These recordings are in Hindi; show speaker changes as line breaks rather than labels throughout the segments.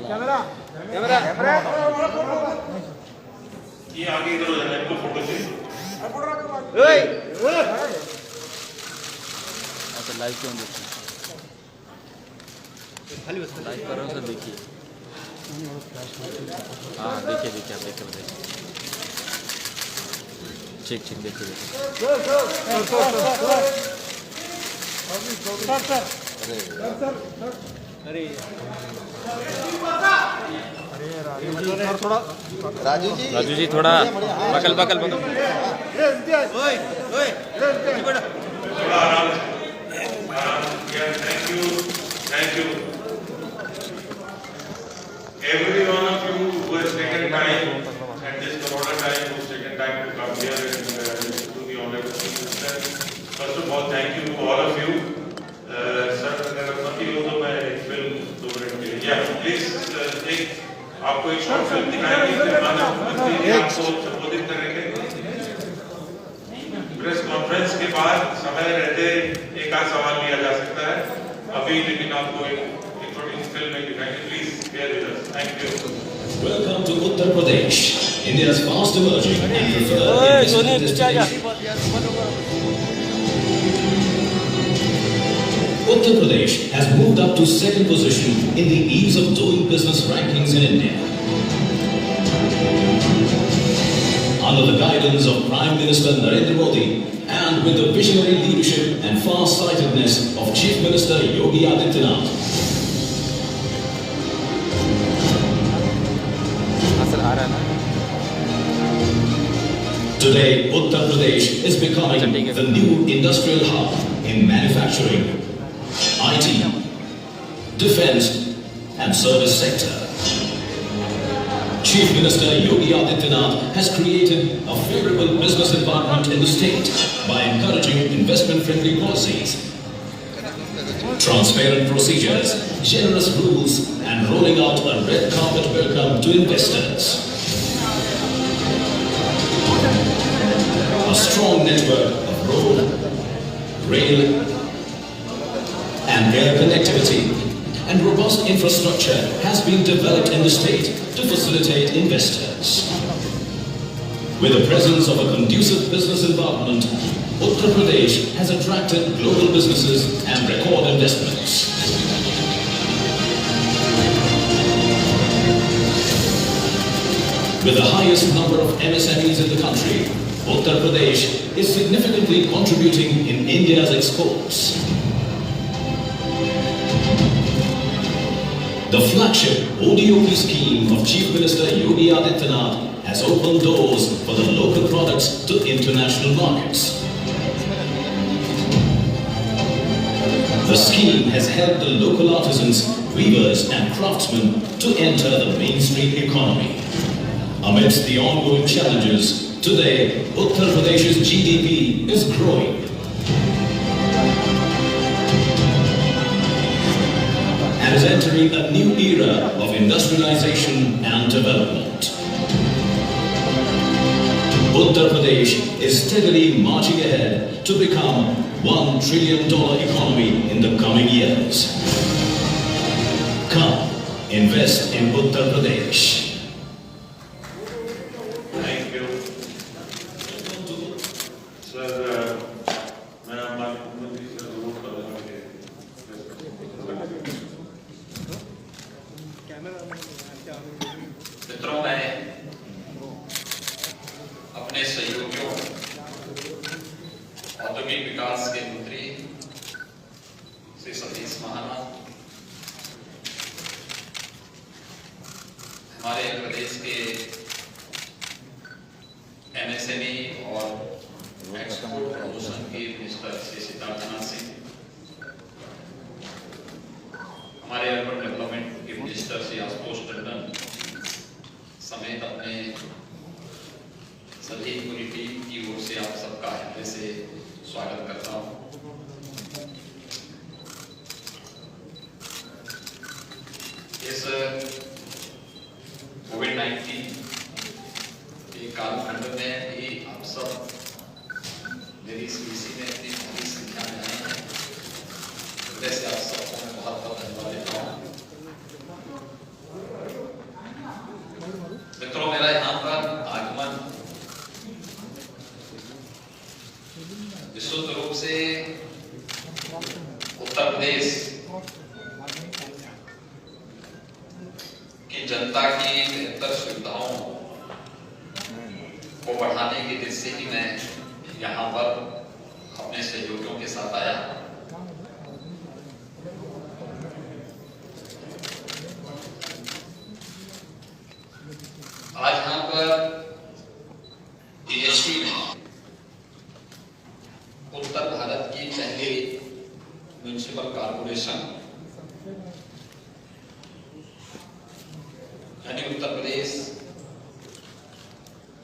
कैमरा कैमरा
ये आगे इधर हो जाना इनको फोटो चाहिए
ओए
अच्छा लाइव क्यों देखते हैं
खाली बस
लाइव कर रहे हो तो देखिए हाँ देखिए देखिए आप देखिए ठीक ठीक देखिए देखिए
अरे
राजू जी थोड़ा बकल बकल बकल
थोड़ा आराम से thank you every one of you who has taken time at this corona time who has taken time to come here and do the honorable minister. First of all, thank you to all of you. Sir, अगर अनुमति हो तो मैं एक फिल्म 2 मिनट के लिए प्लीज एक आपको एक शॉर्ट फिल्म दिखाएंगे फिर माननीय मुख्यमंत्री आपको संबोधित करेंगे। प्रेस कॉन्फ्रेंस के बाद समय रहते एक आध सवाल लिया जा सकता है अभी, लेकिन आपको एक छोटी सी फिल्म में दिखाएंगे। Please bear with us. Thank you.
Welcome to Uttar Pradesh, India's fast emerging and preferred investment destination. Uttar Pradesh has moved up to second position in the ease of doing business rankings in India. Under the guidance of Prime Minister Narendra Modi and with the visionary leadership and far-sightedness of Chief Minister Yogi Adityanath, today, Uttar Pradesh is becoming the new industrial hub in manufacturing, IT, defense and service sector. Chief Minister Yogi Adityanath has created a favorable business environment in the state by encouraging investment-friendly policies, transparent procedures, generous rules and rolling out a red carpet welcome to investors. A strong network of road, rail and air connectivity and robust infrastructure has been developed in the state to facilitate investors. With the presence of a conducive business environment, Uttar Pradesh has attracted global businesses and record investments. With the highest number of MSMEs in the country, Uttar Pradesh is significantly contributing in India's exports. The flagship ODOP scheme of Chief Minister Yogi Adityanath has opened doors for the local products to international markets. The scheme has helped the local artisans, weavers and craftsmen to enter the mainstream economy. Amidst the ongoing challenges, today Uttar Pradesh's GDP is growing. And is entering a new era of industrialization and development. Uttar Pradesh is steadily marching ahead to become $1 trillion economy in the coming years. Come, invest in Uttar Pradesh.
Thank you. Sir, मैं हमारे मुख्यमंत्री से जरूर करूँगा कि
मित्रों, मैं अपने सहयोगियों औद्योगिक विकास के मंत्री श्री सतीश महाना, हमारे प्रदेश के MSME और एक्सपोर्ट प्रमोशन के मिनिस्टर श्री सिद्धार्थनाथ सिंह, हमारे अर्बन डेवलपमेंट के मिनिस्टर श्री आशुतोष टंडन समेत अपने सभी पूरी टीम की ओर से आप सबका हृदय से स्वागत करता हूं। इस कोविड-19 के कालखंड में भी आप सब मेरी इस वीसी में इतनी बड़ी संख्या में आए हैं, से उत्तर प्रदेश की जनता की बेहतर सुविधाओं को बढ़ाने की दृष्टि से ही मैं यहाँ पर अपने सहयोगियों के साथ आया। आज यहाँ पर DSP में उत्तर भारत की पहली म्युनिसिपल कॉर्पोरेशन यानी उत्तर प्रदेश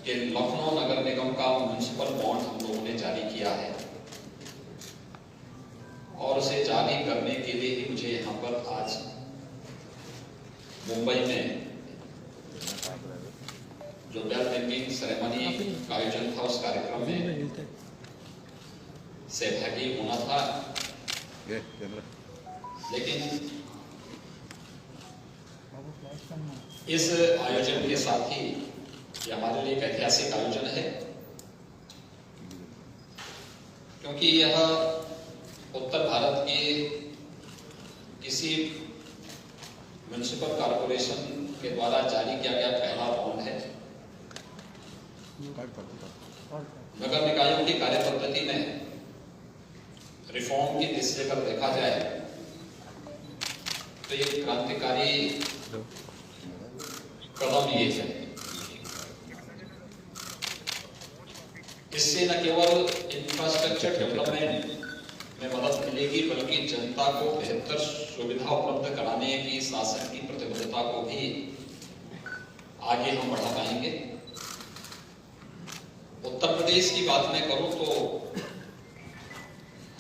के लखनऊ नगर निगम का म्युनिसिपल बॉन्ड हम लोगों ने जारी किया है और उसे जारी करने के लिए ही मुझे यहाँ पर आज मुंबई में जो बेल रिंगिंग सेरेमनी का आयोजन था उस कार्यक्रम में सहभागी होना था। लेकिन इस आयोजन के साथ ही ये हमारे लिए एक ऐतिहासिक आयोजन है, क्योंकि यह उत्तर भारत के किसी म्युनिसिपल कॉर्पोरेशन के द्वारा जारी किया गया पहला बॉन्ड है। नगर निकायों की कार्य पद्धति में रिफॉर्म की दृष्टि से अगर देखा जाए तो ये क्रांतिकारी कदम लिए हैं। इससे न केवल इंफ्रास्ट्रक्चर डेवलपमेंट में मदद मिलेगी बल्कि जनता को बेहतर सुविधा उपलब्ध कराने की शासन की प्रतिबद्धता को भी आगे हम बढ़ा पाएंगे। उत्तर प्रदेश की बात मैं करूं तो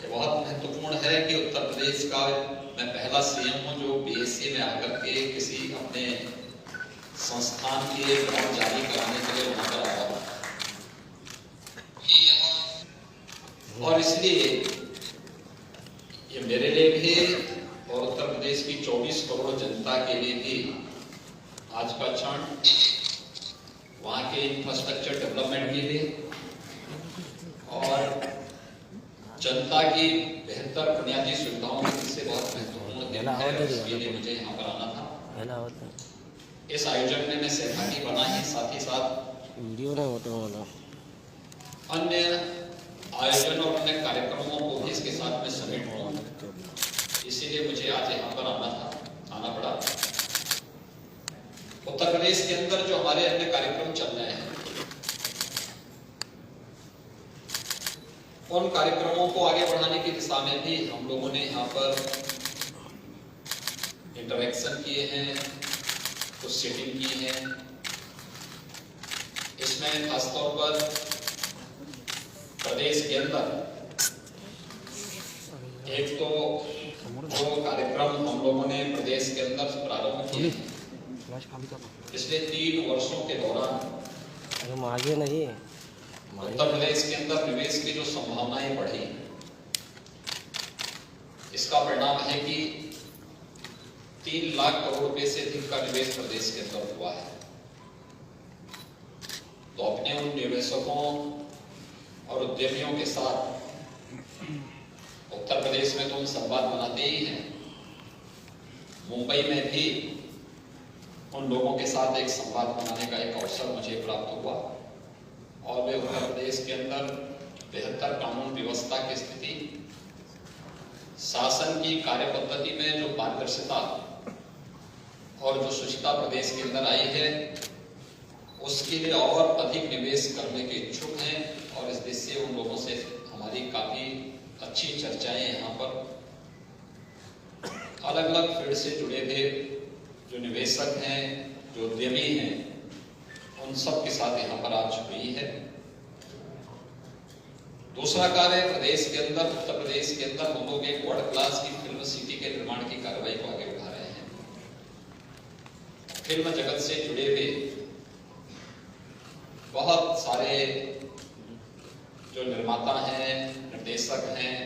ये बहुत महत्वपूर्ण है कि उत्तर प्रदेश का मैं पहला सीएम हूं जो BSc में आकर के किसी अपने संस्थान के बॉन्ड जारी कराने के लिए वहां पर आया हूं। और इसलिए ये मेरे लिए भी और उत्तर प्रदेश की 24 करोड़ जनता के लिए भी आज का क्षण वहां के इंफ्रास्ट्रक्चर डेवलपमेंट के लिए और जनता की बेहतर बुनियादी सुविधाओं में इससे बहुत महत्वपूर्ण दिन है। इसके लिए मुझे यहाँ पर आना था। इस आयोजन में मैं सहभागी बना ही साथ अन्य आयोजन और अन्य कार्यक्रमों को भी इसके साथ में समेट हूँ, इसीलिए मुझे आज यहाँ पर आना पड़ा। उत्तर प्रदेश के अंदर जो हमारे अन्य कार्यक्रम चल रहे हैं उन कार्यक्रमों को आगे बढ़ाने की दिशा में भी हम लोगों ने यहाँ पर इंटरेक्शन किए हैं, कुछ सेटिंग की है। इसमें खासतौर पर प्रदेश के अंदर एक तो वो कार्यक्रम हम लोगों ने प्रदेश के अंदर प्रारंभ किए पिछले 3 वर्षों के दौरान उत्तर प्रदेश के अंदर निवेश की जो संभावनाएं बढ़ी, इसका परिणाम है कि 3 लाख करोड़ रुपए से अधिक का निवेश प्रदेश के अंदर हुआ है। तो अपने उन निवेशकों और उद्यमियों के साथ उत्तर प्रदेश में तो हम संवाद बनाते ही हैं, मुंबई में भी उन लोगों के साथ एक संवाद बनाने का एक अवसर मुझे प्राप्त हुआ और वे उत्तर प्रदेश के अंदर बेहतर कानून व्यवस्था की स्थिति, शासन की कार्य पद्धति में जो पारदर्शिता और जो शुचिता प्रदेश के अंदर आई है, उसके लिए और अधिक निवेश करने के इच्छुक हैं। और इस दृष्टि से उन लोगों से हमारी काफी अच्छी चर्चाएं यहाँ पर अलग अलग फील्ड से जुड़े हुए जो निवेशक हैं, जो उद्यमी हैं, उन सब के साथ यहाँ पर आज हुई है। दूसरा कार्य प्रदेश के अंदर, उत्तर प्रदेश के अंदर हम लोग एक वर्ल्ड क्लास की फिल्म सिटी के निर्माण की कार्रवाई को आगे बढ़ा रहे हैं। फिल्म जगत से जुड़े हुए बहुत सारे जो निर्माता हैं, निर्देशक हैं,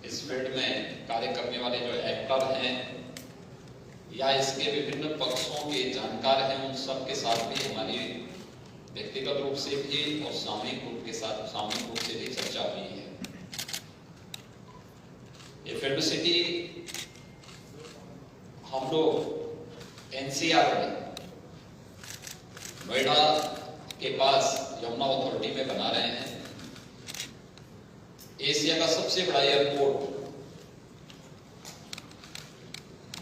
इस फील्ड में कार्य करने वाले जो एक्टर हैं या इसके विभिन्न पक्षों के जानकार हैं, उन सब के साथ भी हमारी व्यक्तिगत रूप से भी और सामूहिक रूप से भी चर्चा हुई है। ये फिल्म सिटी हम लोग एनसीआर में नोएडा के पास यमुना अथॉरिटी में बना रहे हैं। एशिया का सबसे बड़ा airport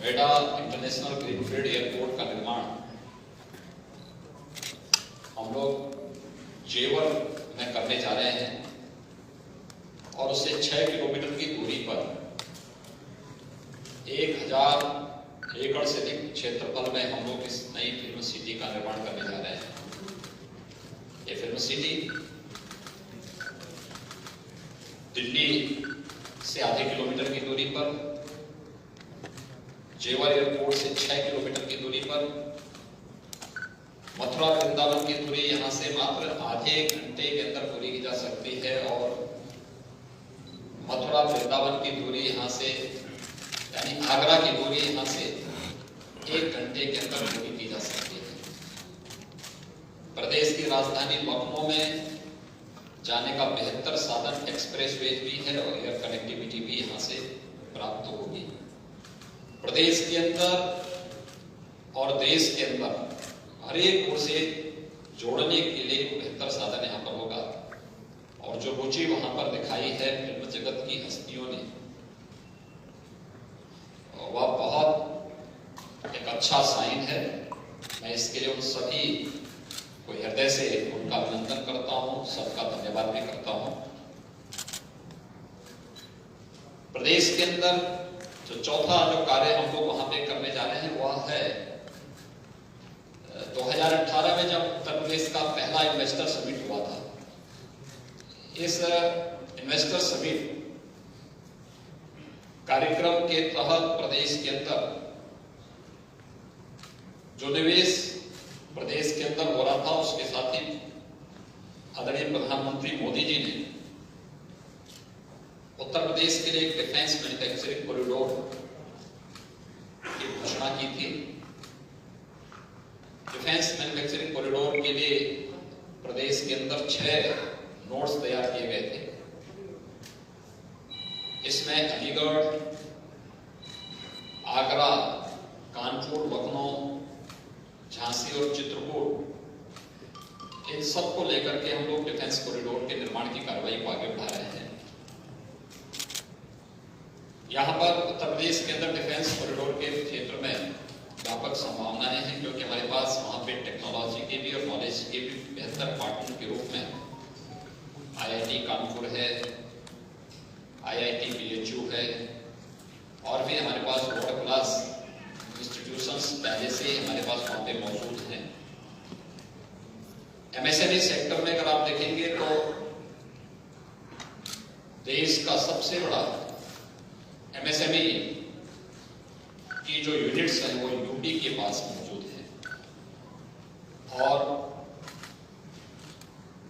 Noida international greenfield airport का निर्माण हम लोग जेवर में करने जा रहे हैं और उससे 6 किलोमीटर की दूरी पर 1000 एकड़ से अधिक क्षेत्रफल में हम लोग इस नई फिल्म सिटी का निर्माण करने जा रहे हैं। ये फिल्म सिटी दिल्ली से आधे किलोमीटर की दूरी पर, जेवर एयरपोर्ट से 6 किलोमीटर की दूरी पर, मथुरा वृंदावन की दूरी यहां से मात्र आधे घंटे के अंदर पूरी की जा सकती है और मथुरा वृंदावन की दूरी यहां से यानी आगरा की दूरी यहां से 1 घंटे के अंदर पूरी की जा सकती है। प्रदेश की राजधानी लखनऊ में जाने का बेहतर साधन एक्सप्रेसवे भी है और एयर कनेक्टिविटी भी यहां से प्राप्त होगी। प्रदेश के अंदर और देश के अंदर हर एक ओर से जोड़ने के लिए बेहतर साधन यहां पर होगा और जो रुचि वहां पर दिखाई है फिल्म जगत की हस्तियों ने, वह बहुत एक अच्छा साइन है। मैं इसके लिए उन सभी को हृदय से उनका अभिनंदन करता हूं, सबका धन्यवाद भी करता हूं। प्रदेश के अंदर जो चौथा जो कार्य हम लोग वहां पे करने जा रहे हैं वह है 2018 में जब उत्तर प्रदेश का पहला इन्वेस्टर समिट हुआ था। इस इन्वेस्टर समिट कार्यक्रम के तहत प्रदेश के अंदर जो निवेश प्रदेश के अंदर हो रहा था उसके साथ ही आदरणीय प्रधानमंत्री मोदी जी ने उत्तर प्रदेश के लिए एक डिफेंस मैन्युफैक्चरिंग कॉरिडोर की घोषणा की थी। डिफेंस मैन्युफैक्चरिंग कॉरिडोर के लिए प्रदेश के अंदर 6 नोड्स तैयार किए गए थे। इसमें अलीगढ़, आगरा, कानपुर, लखनऊ, झांसी और चित्रकूट, इन सब को लेकर के हम लोग डिफेंस कॉरिडोर के निर्माण की कार्रवाई को आगे बढ़ा रहे हैं। यहां पर उत्तर प्रदेश के अंदर डिफेंस कॉरिडोर के क्षेत्र में व्यापक संभावनाएं हैं क्योंकि हमारे पास वहां पे टेक्नोलॉजी के भी और नॉलेज के भी बेहतर पार्टनर के रूप में IIT कानपुर है, IIT BHU है और भी हमारे पास वर्ल्ड क्लास इंस्टीट्यूशंस पहले से ही हमारे पास वहां पे मौजूद हैं। MSME सेक्टर में अगर आप देखेंगे तो देश का सबसे बड़ा MSME की जो यूनिट्स हैं वो यूपी के पास मौजूद हैं और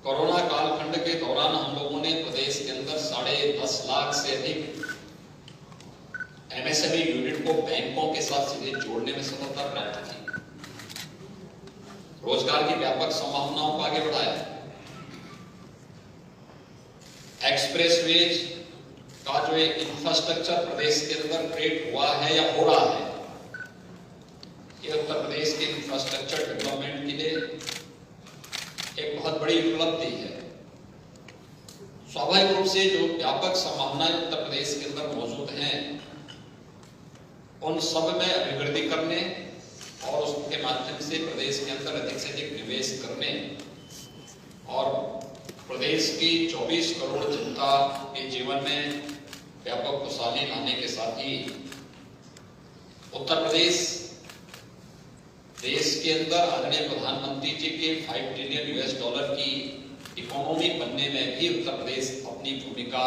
कोरोना कालखंड के दौरान हम लोगों ने प्रदेश के अंदर 10.5 लाख से अधिक MSME यूनिट को बैंकों के साथ सीधे जोड़ने में सफलता प्राप्त की, रोजगार की व्यापक संभावनाओं को आगे बढ़ाया। एक्सप्रेसवेज का जो एक इंफ्रास्ट्रक्चर प्रदेश के अंदर क्रिएट हुआ है या हो रहा है, ये उत्तर प्रदेश के इंफ्रास्ट्रक्चर डेवलपमेंट के लिए एक बहुत बड़ी उपलब्धि है। स्वाभाविक रूप से जो व्यापक संभावनाएं उत्तर प्रदेश के अंदर मौजूद हैं उन सब में अभिवृद्धि करने और उसके माध्यम से प्रदेश के अंदर अधिक से अधिक निवेश करने और प्रदेश की 24 करोड़ जनता के जीवन में व्यापक खुशहाली लाने के साथ ही उत्तर प्रदेश देश के अंदर आदरणीय प्रधानमंत्री जी के $5 ट्रिलियन की इकोनॉमी बनने में भी उत्तर प्रदेश अपनी भूमिका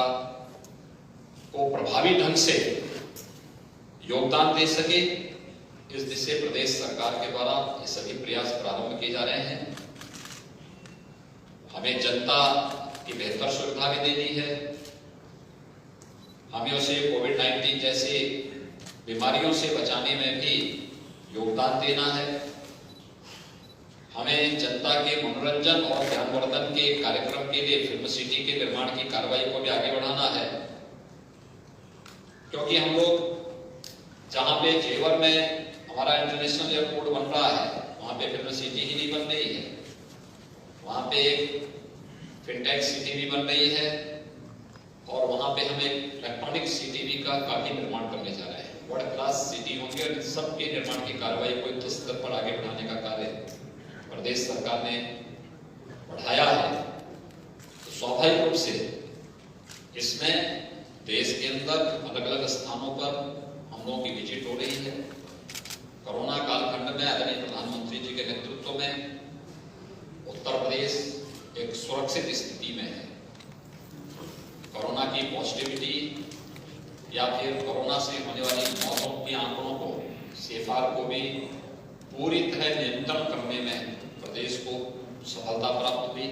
को प्रभावी ढंग से योगदान दे सके, इस दिशा प्रदेश सरकार के द्वारा ये सभी प्रयास प्रारंभ किए जा रहे हैं। हमें जनता की बेहतर सुविधा भी देनी है, हमें उसे कोविड-19 जैसी बीमारियों से बचाने में भी योगदान देना है, हमें जनता के मनोरंजन और ज्ञानवर्धन के कार्यक्रम के लिए फिल्म सिटी के निर्माण की कार्रवाई को भी आगे बढ़ाना है क्योंकि हम लोग जहां पे जेवर में हमारा इंटरनेशनल एयरपोर्ट बन रहा है, वहां पे फिल्म सिटी ही नहीं बन रही है, वहां पे एक फिनटेक सिटी भी बन रही है और वहां पे हम एक इलेक्ट्रॉनिक सिटी भी का काफी निर्माण करने जा रहे हैं। वर्ल्ड क्लास सिटी होंगे और सबके निर्माण की कार्रवाई को युद्ध स्तर पर आगे बढ़ाने का कार्य प्रदेश सरकार ने बढ़ाया है। तो स्वाभाविक रूप से इसमें देश के अंदर अलग अलग स्थानों पर हम लोगों की विजिट हो रही है। कोरोना कालखंड में आदरणीय प्रधानमंत्री जी के नेतृत्व में उत्तर प्रदेश एक सुरक्षित स्थिति में है। कोरोना की पॉजिटिविटी या फिर कोरोना से होने वाली मौतों के आंकड़ों को, सेफार को भी पूरी तरह नियंत्रण करने में प्रदेश को सफलता प्राप्त हुई।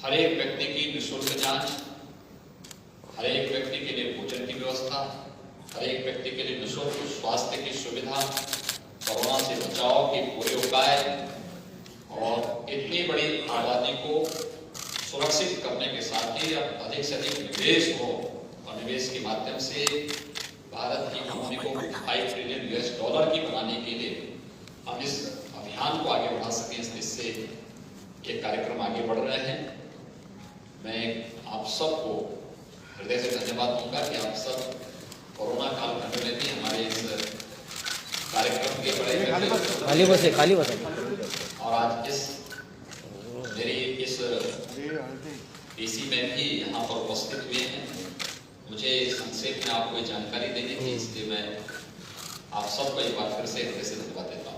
हर एक व्यक्ति की निःशुल्क जांच, हर एक व्यक्ति के लिए भोजन की व्यवस्था, हर एक व्यक्ति के लिए निःशुल्क स्वास्थ्य की सुविधा, कोरोना से बचाव के पूरे उपाय और इतनी बड़ी आबादी को सुरक्षित करने के साथ ही अब अधिक से अधिक निवेश हो और निवेश के माध्यम से भारत की इकोनॉमी को 5 ट्रिलियन US डॉलर की बनाने के लिए हम इस अभियान को आगे बढ़ा सकें, इस दिशा से ये कार्यक्रम आगे बढ़ रहे हैं। मैं आप सबको हृदय से धन्यवाद दूंगा कि आप सब कोरोना कालखंड में भी हमारे इस कार्यक्रम के बड़े
खाली बस
और आज इस मेरी इस डीसी में भी यहाँ पर उपस्थित हुए हैं। मुझे संक्षेप में आपको जानकारी देनी थी, इसलिए मैं आप सबको एक बार फिर से हृदय से धन्यवाद देता हूँ।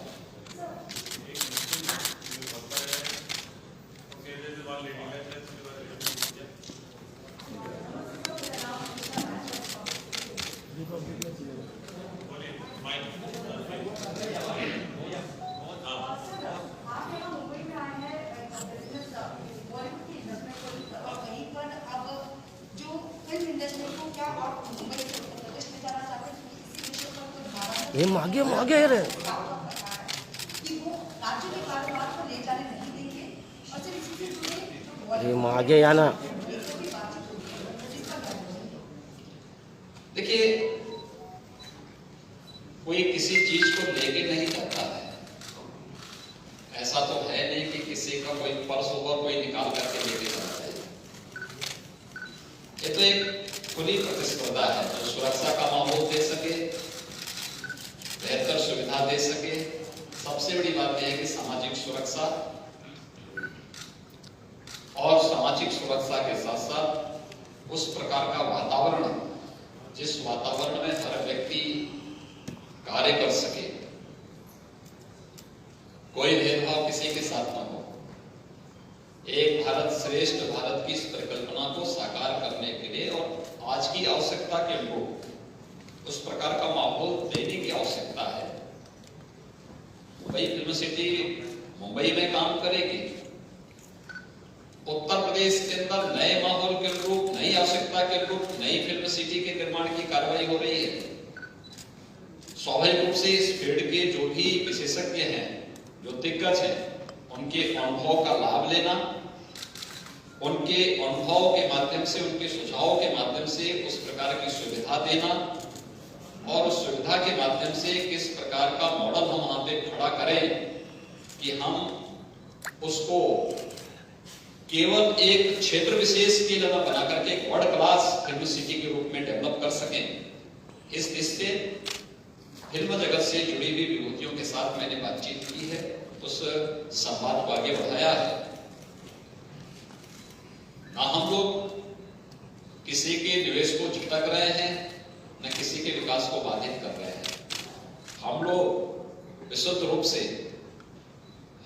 ये मागे मागे रे ये मागे या ना।
देखिए, कोई किसी चीज को लेके नहीं जाता है। ऐसा तो है नहीं कि किसी का कोई पर्स होगा कोई निकाल करके लेके जाता है। ये तो एक खुली प्रतिस्पर्धा है जो सुरक्षा का माहौल दे सके, बेहतर सुविधा दे सके। सबसे बड़ी बात यह है कि सामाजिक सुरक्षा और सामाजिक सुरक्षा के साथ साथ उस प्रकार का वातावरण, जिस वातावरण में हर व्यक्ति कार्य कर सके, कोई भेदभाव किसी के साथ न हो, एक भारत श्रेष्ठ भारत की इस परिकल्पना को साकार करने के लिए और आज की आवश्यकता के अनुरूप उस प्रकार का माहौल देने की आवश्यकता है। मुंबई फिल्म सिटी मुंबई में काम करेगी, उत्तर प्रदेश के अंदर नए माहौल के अनुरूप, नई आवश्यकता के अनुरूप नई फिल्म सिटी के निर्माण की कार्रवाई हो रही है। स्वाभाविक रूप से इस फील्ड के जो भी विशेषज्ञ हैं, जो दिग्गज हैं, उनके अनुभव का लाभ लेना, उनके अनुभव के माध्यम से, उनके सुझावों के माध्यम से उस प्रकार की सुविधा देना और उस सुविधा के माध्यम से किस प्रकार का मॉडल हम वहां पे खड़ा करें कि हम उसको केवल एक क्षेत्र विशेष के लिए बना करके एक वर्ल्ड क्लास फिल्म सिटी के रूप में डेवलप कर सकें। इस दृष्टि फिल्म जगत से जुड़ी हुई विभूतियों के साथ मैंने बातचीत की है, उस संवाद को आगे बढ़ाया है। ना हम लोग किसी के निवेश को झटक रहे हैं, न किसी के विकास को बाधित कर रहे हैं। हम लोग विशुद्ध रूप से,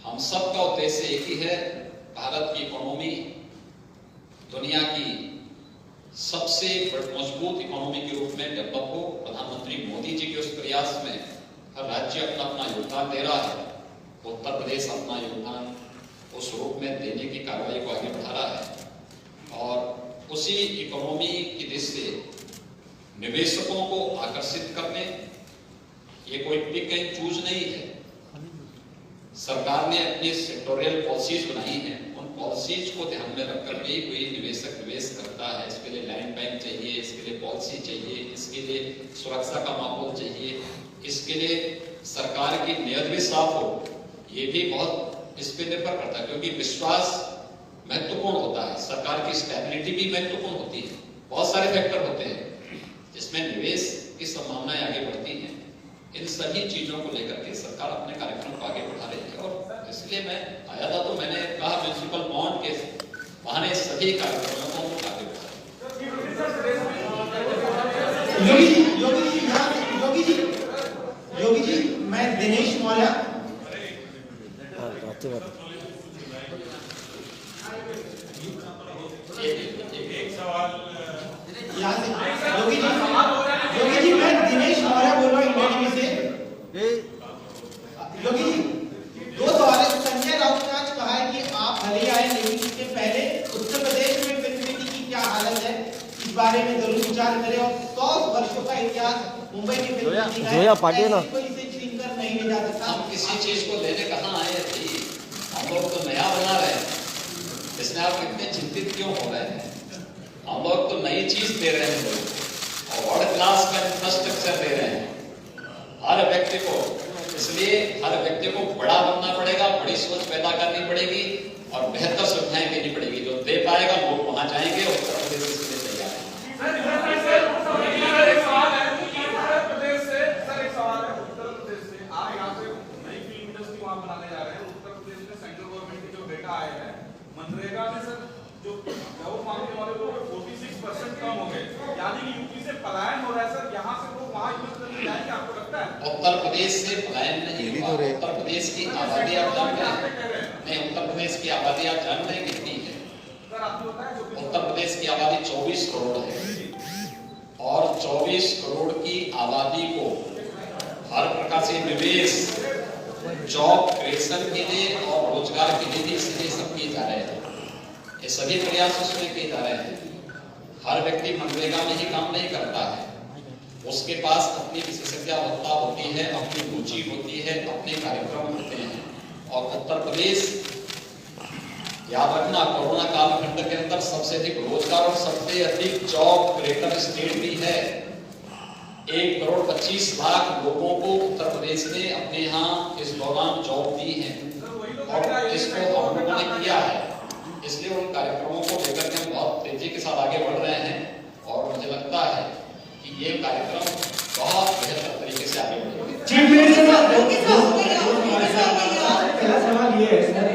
हम सबका उद्देश्य एक ही है, भारत की इकोनॉमी दुनिया की सबसे मजबूत इकोनॉमी के रूप में डेवलप हो। प्रधानमंत्री मोदी जी के उस प्रयास में हर राज्य अपना अपना योगदान दे रहा है। उत्तर प्रदेश अपना योगदान उस रूप में देने की कार्रवाई को आगे बढ़ा रहा है और उसी इकोनॉमी की दृष्टि से निवेशकों को आकर्षित करने, ये कोई पिक एंड चूज नहीं है। सरकार ने अपनी सेक्टोरियल पॉलिसीज बनाई हैं, उन पॉलिसीज को ध्यान में रख करके कोई निवेशक निवेश करता है। इसके लिए लैंड बैंक चाहिए, इसके लिए पॉलिसी पॉलिसी चाहिए, इसके लिए सुरक्षा का माहौल चाहिए, इसके लिए सरकार की नीयत भी साफ हो, ये भी बहुत इस पे निर्भर करता है, क्योंकि विश्वास महत्वपूर्ण होता है, सरकार की स्टेबिलिटी भी महत्वपूर्ण होती है। बहुत सारे फैक्टर होते हैं जिसमें निवेश की संभावनाएं आगे बढ़ती हैं। इन सभी चीजों को लेकर के सरकार अपने कार्यक्रम को आगे बढ़ा रही है, और इसलिए मैं आया था तो मैंने कहा म्युनिसिपल बॉन्ड के बहाने सभी कार्यक्रमों को हम आगे बढ़ा।
योगी जी, मैं दिनेश मौर्य
एक सवाल
योगी जी, मैं दिनेश मौर्य बोल रहा हूँ इंडिया टीवी से। योगी जी, 2 सवाल है। संजय राउत ने आज कहा है कि आप भले ही आए, लेकिन इसके पहले उत्तर प्रदेश में फिल्म नीति की क्या हालत है, इस बारे में जरूर विचार करें। और 100 वर्षों का इतिहास मुंबई की फिल्म नीति का है, कोई इसे छीन कर नहीं ले जा सकता।
हम किसी चीज को लेने कहाँ आए थे, हम लोग तो नया बना रहे हैं, इसमें आप इतने चिंतित क्यों हो रहे हैं? हम लोग तो नई चीज दे रहे हैं लोग, और वर्ल्ड क्लास का इंफ्रास्ट्रक्चर दे रहे हैं हर व्यक्ति को। इसलिए हर व्यक्ति को बड़ा बनना पड़ेगा, बड़ी सोच पैदा करनी पड़ेगी और बेहतर सुविधाएं देनी पड़ेगी। जो दे पाएगा लोग वहां जाएंगे, उत्तर प्रदेश इसके लिए तैयार है।
मनरेगा में सर जो जॉब मांगने वाले लोग 46% कम हो गए, यानी कि यूपी से पलायन हो रहा है सर। यहाँ से लोग वहाँ इन्वेस्ट करने जाएंगे, आपको लगता है?
उत्तर प्रदेश से पलायन नहीं हुआ। उत्तर प्रदेश की आबादी आप जान रहे हैं? नहीं, उत्तर प्रदेश की आबादी आप जान रहे हैं कितनी है?
सर आपको बताया
उत्तर प्रदेश की आबादी 24 करोड़ है, और 24 करोड़ की आबादी को हर प्रकार से निवेश, जॉब क्रिएशन के लिए और रोजगार के लिए भी इसलिए सब किए जा रहे हैं। ये सभी प्रयास उसमें किए जा रहे हैं। हर व्यक्ति मनरेगा में ही काम नहीं करता है, उसके पास अपनी विशेषज्ञता होती है, अपनी रुचि होती है, अपने कार्यक्रम होते हैं। और उत्तर प्रदेश, याद रखना, कोरोना कालखंड के अंदर सबसे अधिक रोजगार और सबसे अधिक जॉब क्रिएटर स्टेट भी है। 1,25,00,000 लोगों को उत्तर प्रदेश ने अपने यहाँ इस दौरान जॉब दी है, और इसको हम लोगों ने किया है। इसलिए उन कार्यक्रमों को लेकर के हम बहुत तेजी के साथ आगे बढ़ रहे हैं, और मुझे लगता है कि ये कार्यक्रम बहुत बेहतर तरीके से आगे बढ़ेगा।
पहला सवाल ये है सर,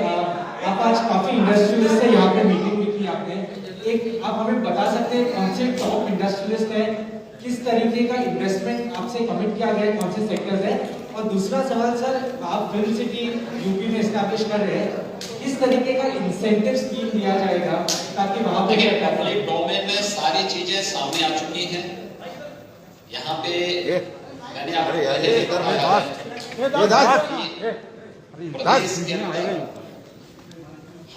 आप आज काफी इंडस्ट्रियलिस्ट से यहाँ पे मीटिंग भी की आपने, एक आप हमें बता सकते हैं कौन से टॉप इंडस्ट्रियलिस्ट हैं, किस तरीके का इन्वेस्टमेंट आपसे कमिट किया गया है, कौन से सेक्टर्स हैं? और दूसरा सवाल सर, आप फिल्म सिटी यूपी में एस्टैब्लिश कर रहे हैं, किस तरीके का इंसेंटिव स्कीम दिया जाएगा ताकि वहां पे
पब्लिक डोमेन में सारी चीजें सामने आ चुकी हैं। यहाँ पे मैंने आपको प्रदेश के अंदर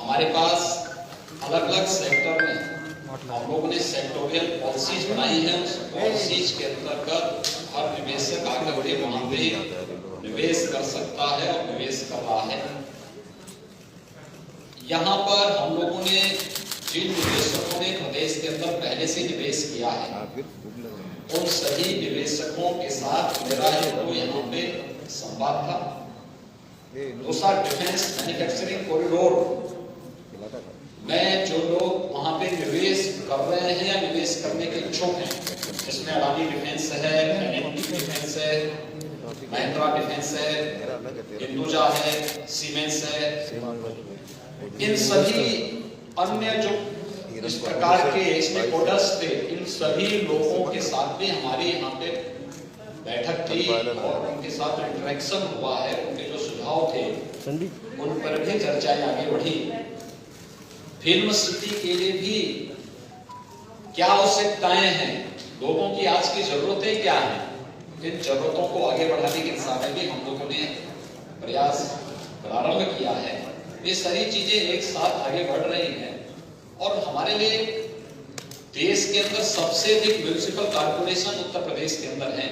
हमारे पास अलग अलग सेक्टर में हम लोगों ने सेक्टोरियल पॉलिसीज बनाई है। उस पॉलिसीज के अंतर्गत हर निवेशक आकर के वहां पे निवेश कर सकता है और निवेश कर रहा है। यहाँ पर हम लोगों ने जिन निवेशकों ने प्रदेश के अंदर पहले से निवेश किया है, उन सभी निवेशकों के साथ मेरा तो यहाँ पे संवाद था। दूसरा, डिफेंस मैन्युफैक्चरिंग कॉरिडोर में जो लोग वहां पे निवेश कर रहे हैं या निवेश करने के इच्छुक हैं, इसमें अडानी डिफेंस है, एनएनटी डिफेंस है, महिंद्रा डिफेंस है, हिंदुजा है, सीमेंस है, इन सभी अन्य जो इस प्रकार के स्टेकहोल्डर्स थे, इन सभी लोगों के साथ भी हमारी यहाँ पे बैठक थी और उनके साथ इंटरेक्शन हुआ है। उनके जो सुझाव थे उन पर भी चर्चाएं आगे बढ़ी। फिल्म सिटी के लिए भी क्या आवश्यकताएं हैं, लोगों की आज की जरूरतें क्या हैं, इन जरूरतों को आगे बढ़ाने के दिशा में भी हम लोगों ने प्रयास प्रारंभ किया है। ये सारी चीजें एक साथ आगे बढ़ रही हैं और हमारे लिए देश के अंदर सबसे अधिक म्युनिसिपल कॉर्पोरेशन उत्तर प्रदेश के अंदर है।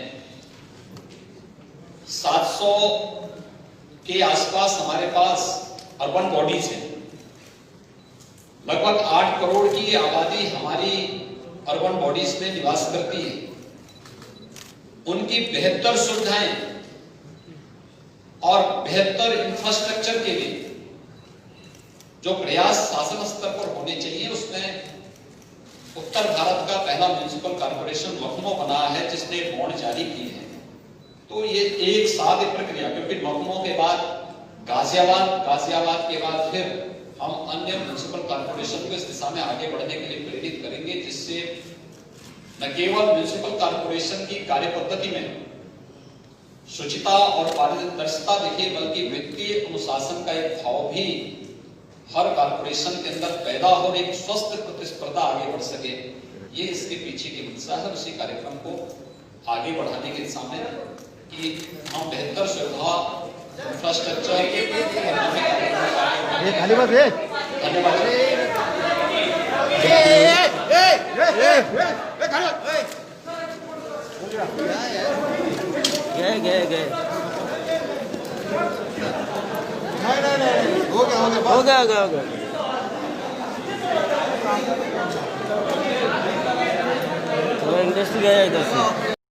700 के आसपास हमारे पास अर्बन बॉडीज हैं। लगभग 8 करोड़ की आबादी हमारी अर्बन बॉडीज में निवास करती है, उनकी बेहतर सुविधाएं और बेहतर इंफ्रास्ट्रक्चर के लिए जो प्रयास शासन स्तर पर होने चाहिए, उसमें उत्तर भारत का पहला म्युनिसिपल कॉर्पोरेशन लखनऊ बना है जिसने बॉन्ड जारी की है। तो ये एक साथ प्रक्रिया, क्योंकि लखनऊ के बाद गाजियाबाद के बाद फिर हम अन्य म्युनिसिपल कॉर्पोरेशन को इस दिशा में आगे बढ़ने के लिए प्रेरित करेंगे, जिससे न केवल म्युनिसिपल कॉर्पोरेशन की कार्य पद्धति में शुचिता और पारदर्शिता दिखे, बल्कि वित्तीय अनुशासन का एक भाव भी हर कॉर्पोरेशन के अंदर पैदा हो, एक स्वस्थ प्रतिस्पर्धा आगे बढ़ सके। ये इसके पीछे की मंशा है। उसी कार्यक्रम को आगे बढ़ाने के दिशा में कि हम बेहतर सुविधा इंफ्रास्ट्रक्चर
गए हो गया इंडस्ट्री गया इधर से।